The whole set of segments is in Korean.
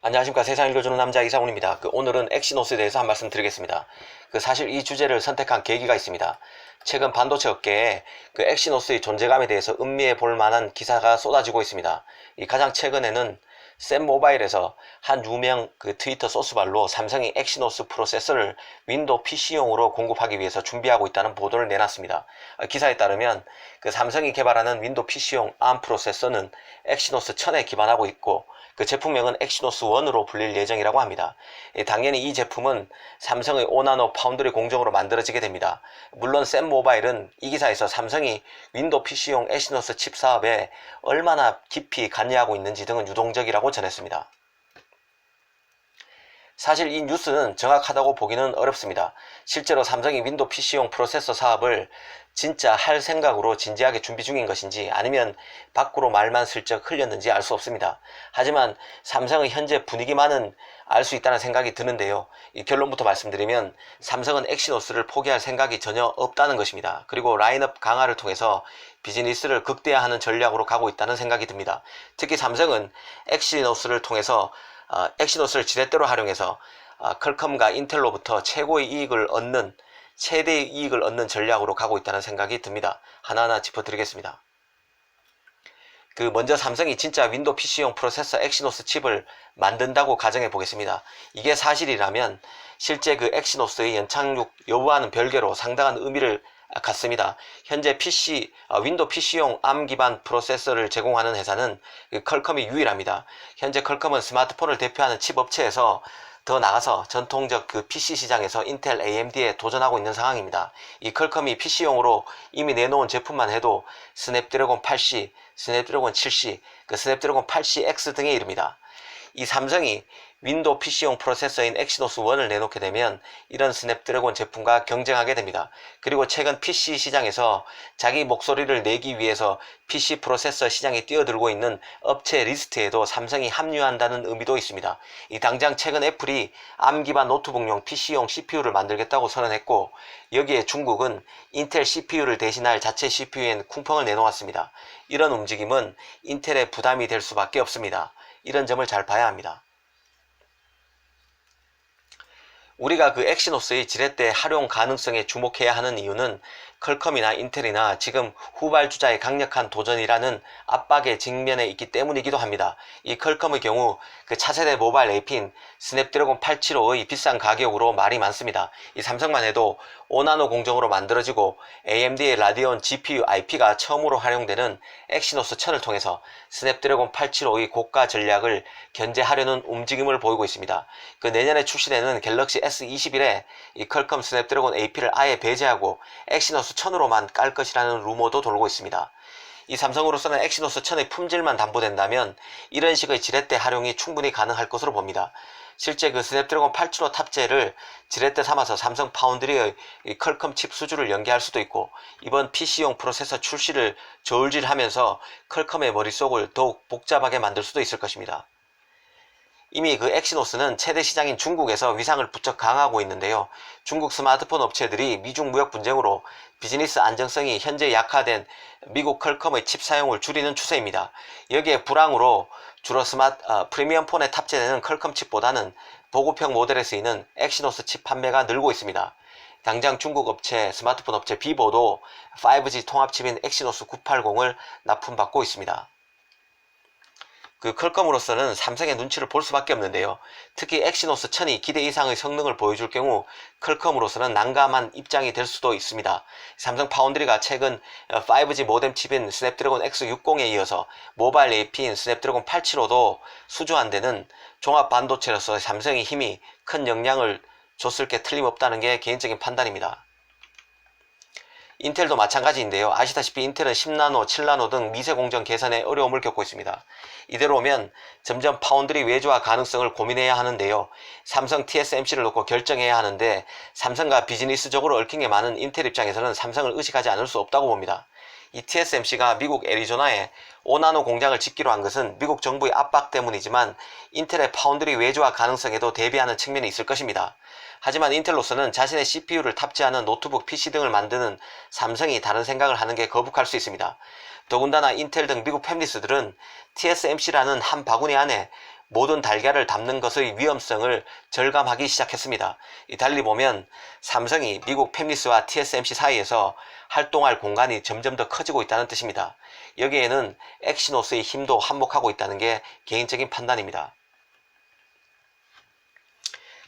안녕하십니까. 세상 읽어주는 남자 이상훈입니다. 오늘은 엑시노스에 대해서 한 말씀 드리겠습니다. 사실 이 주제를 선택한 계기가 있습니다. 최근 반도체 업계에 엑시노스의 존재감에 대해서 음미해 볼 만한 기사가 쏟아지고 있습니다. 가장 최근에는 샘모바일에서 한 유명 트위터 소스발로 삼성이 엑시노스 프로세서를 윈도우 PC용으로 공급하기 위해서 준비하고 있다는 보도를 내놨습니다. 기사에 따르면 삼성이 개발하는 윈도우 PC용 ARM 프로세서는 엑시노스 1000에 기반하고 있고 제품명은 엑시노스 1으로 불릴 예정이라고 합니다. 당연히 이 제품은 삼성의 5나노 파운드리 공정으로 만들어지게 됩니다. 물론 샘모바일은 이 기사에서 삼성이 윈도우 PC용 엑시노스 칩 사업에 얼마나 깊이 관여하고 있는지 등은 유동적이라고 전했습니다. 사실 이 뉴스는 정확하다고 보기는 어렵습니다. 실제로 삼성이 윈도우 PC용 프로세서 사업을 진짜 할 생각으로 진지하게 준비 중인 것인지 아니면 밖으로 말만 슬쩍 흘렸는지 알 수 없습니다. 하지만 삼성의 현재 분위기만은 알 수 있다는 생각이 드는데요. 이 결론부터 말씀드리면 삼성은 엑시노스를 포기할 생각이 전혀 없다는 것입니다. 그리고 라인업 강화를 통해서 비즈니스를 극대화하는 전략으로 가고 있다는 생각이 듭니다. 특히 삼성은 엑시노스를 통해서 엑시노스를 지렛대로 활용해서 퀄컴과 인텔로부터 최대의 이익을 얻는 전략으로 가고 있다는 생각이 듭니다. 하나하나 짚어드리겠습니다. 먼저 삼성이 진짜 윈도우 PC용 프로세서 엑시노스 칩을 만든다고 가정해 보겠습니다. 이게 사실이라면 실제 엑시노스의 연착륙 여부와는 별개로 상당한 의미를 갖습니다. 현재 윈도우 PC용 ARM 기반 프로세서를 제공하는 회사는 퀄컴이 유일합니다. 현재 퀄컴은 스마트폰을 대표하는 칩 업체에서 더 나가서 전통적 PC 시장에서 인텔, AMD에 도전하고 있는 상황입니다. 이 퀄컴이 PC용으로 이미 내놓은 제품만 해도 스냅드래곤 8C, 스냅드래곤 7C, 스냅드래곤 8CX 등에 이릅니다. 이 삼성이 윈도우 PC용 프로세서인 엑시노스 1을 내놓게 되면 이런 스냅드래곤 제품과 경쟁하게 됩니다. 그리고 최근 PC 시장에서 자기 목소리를 내기 위해서 PC 프로세서 시장에 뛰어들고 있는 업체 리스트에도 삼성이 합류한다는 의미도 있습니다. 당장 최근 애플이 ARM 기반 노트북용 PC용 CPU를 만들겠다고 선언했고 여기에 중국은 인텔 CPU를 대신할 자체 CPU엔 쿵펑을 내놓았습니다. 이런 움직임은 인텔에 부담이 될 수밖에 없습니다. 이런 점을 잘 봐야 합니다. 우리가 엑시노스의 지렛대 활용 가능성에 주목해야 하는 이유는 퀄컴이나 인텔이나 지금 후발주자의 강력한 도전이라는 압박에 직면해 있기 때문이기도 합니다. 이 퀄컴의 경우 차세대 모바일 AP인 스냅드래곤 875의 비싼 가격으로 말이 많습니다. 이 삼성만 해도 5나노 공정으로 만들어지고 AMD의 라디온 GPU IP가 처음으로 활용되는 엑시노스 1000을 통해서 스냅드래곤 875의 고가 전략을 견제하려는 움직임을 보이고 있습니다. 내년에 출시되는 갤럭시 S21에 이 퀄컴 스냅드래곤 AP를 아예 배제하고 엑시노스 1000으로만 깔 것이라는 루머도 돌고 있습니다. 이 삼성으로서는 엑시노스 1000의 품질만 담보된다면 이런 식의 지렛대 활용이 충분히 가능할 것으로 봅니다. 실제 스냅드래곤 875 탑재를 지렛대 삼아서 삼성 파운드리의 퀄컴 칩 수주를 연계할 수도 있고 이번 PC용 프로세서 출시를 저울질하면서 퀄컴의 머릿속을 더욱 복잡하게 만들 수도 있을 것입니다. 이미 엑시노스는 최대 시장인 중국에서 위상을 부쩍 강화하고 있는데요. 중국 스마트폰 업체들이 미중 무역 분쟁으로 비즈니스 안정성이 현재 약화된 미국 퀄컴의 칩 사용을 줄이는 추세입니다. 여기에 불황으로 주로 프리미엄 폰에 탑재되는 퀄컴 칩보다는 보급형 모델에 쓰이는 엑시노스 칩 판매가 늘고 있습니다. 당장 중국 업체, 스마트폰 업체 비보도 5G 통합칩인 엑시노스 980을 납품받고 있습니다. 퀄컴으로서는 삼성의 눈치를 볼 수밖에 없는데요. 특히 엑시노스 1000이 기대 이상의 성능을 보여줄 경우 퀄컴으로서는 난감한 입장이 될 수도 있습니다. 삼성 파운드리가 최근 5G 모뎀 칩인 스냅드래곤 X60에 이어서 모바일 AP인 스냅드래곤 875도 수주한 데는 종합 반도체로서 삼성의 힘이 큰 영향을 줬을 게 틀림없다는 게 개인적인 판단입니다. 인텔도 마찬가지인데요. 아시다시피 인텔은 10나노, 7나노 등 미세 공정 개선에 어려움을 겪고 있습니다. 이대로면 점점 파운드리 외주화 가능성을 고민해야 하는데요. 삼성 TSMC를 놓고 결정해야 하는데 삼성과 비즈니스적으로 얽힌 게 많은 인텔 입장에서는 삼성을 의식하지 않을 수 없다고 봅니다. 이 TSMC가 미국 애리조나에 5나노 공장을 짓기로 한 것은 미국 정부의 압박 때문이지만 인텔의 파운드리 외주화 가능성에도 대비하는 측면이 있을 것입니다. 하지만 인텔로서는 자신의 CPU를 탑재하는 노트북 PC 등을 만드는 삼성이 다른 생각을 하는 게 거북할 수 있습니다. 더군다나 인텔 등 미국 팹리스들은 TSMC라는 한 바구니 안에 모든 달걀을 담는 것의 위험성을 절감하기 시작했습니다. 달리 보면 삼성이 미국 팹리스와 TSMC 사이에서 활동할 공간이 점점 더 커지고 있다는 뜻입니다. 여기에는 엑시노스의 힘도 한몫하고 있다는 게 개인적인 판단입니다.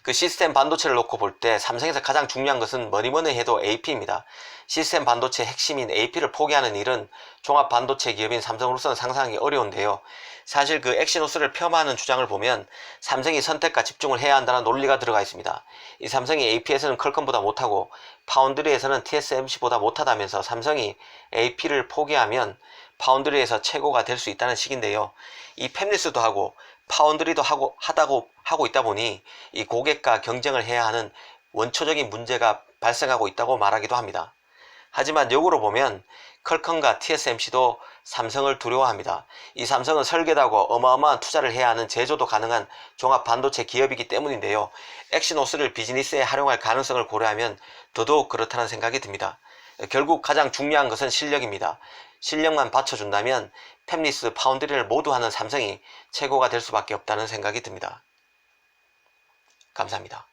그 시스템 반도체를 놓고 볼 때 삼성에서 가장 중요한 것은 뭐니뭐니 해도 AP입니다. 시스템 반도체의 핵심인 AP를 포기하는 일은 종합 반도체 기업인 삼성으로서는 상상하기 어려운데요. 사실 그 엑시노스를 폄하하는 주장을 보면 삼성이 선택과 집중을 해야 한다는 논리가 들어가 있습니다. 이 삼성이 AP에서는 퀄컴보다 못하고 파운드리에서는 TSMC보다 못하다면서 삼성이 AP를 포기하면 파운드리에서 최고가 될 수 있다는 식인데요. 이 팹리스도 하고 파운드리도 하고 있다 보니 이 고객과 경쟁을 해야 하는 원초적인 문제가 발생하고 있다고 말하기도 합니다. 하지만 역으로 보면 퀄컴과 TSMC도 삼성을 두려워합니다. 이 삼성은 설계도 하고 어마어마한 투자를 해야 하는 제조도 가능한 종합 반도체 기업이기 때문인데요. 엑시노스를 비즈니스에 활용할 가능성을 고려하면 더더욱 그렇다는 생각이 듭니다. 결국 가장 중요한 것은 실력입니다. 실력만 받쳐준다면 팹리스, 파운드리를 모두 하는 삼성이 최고가 될 수밖에 없다는 생각이 듭니다. 감사합니다.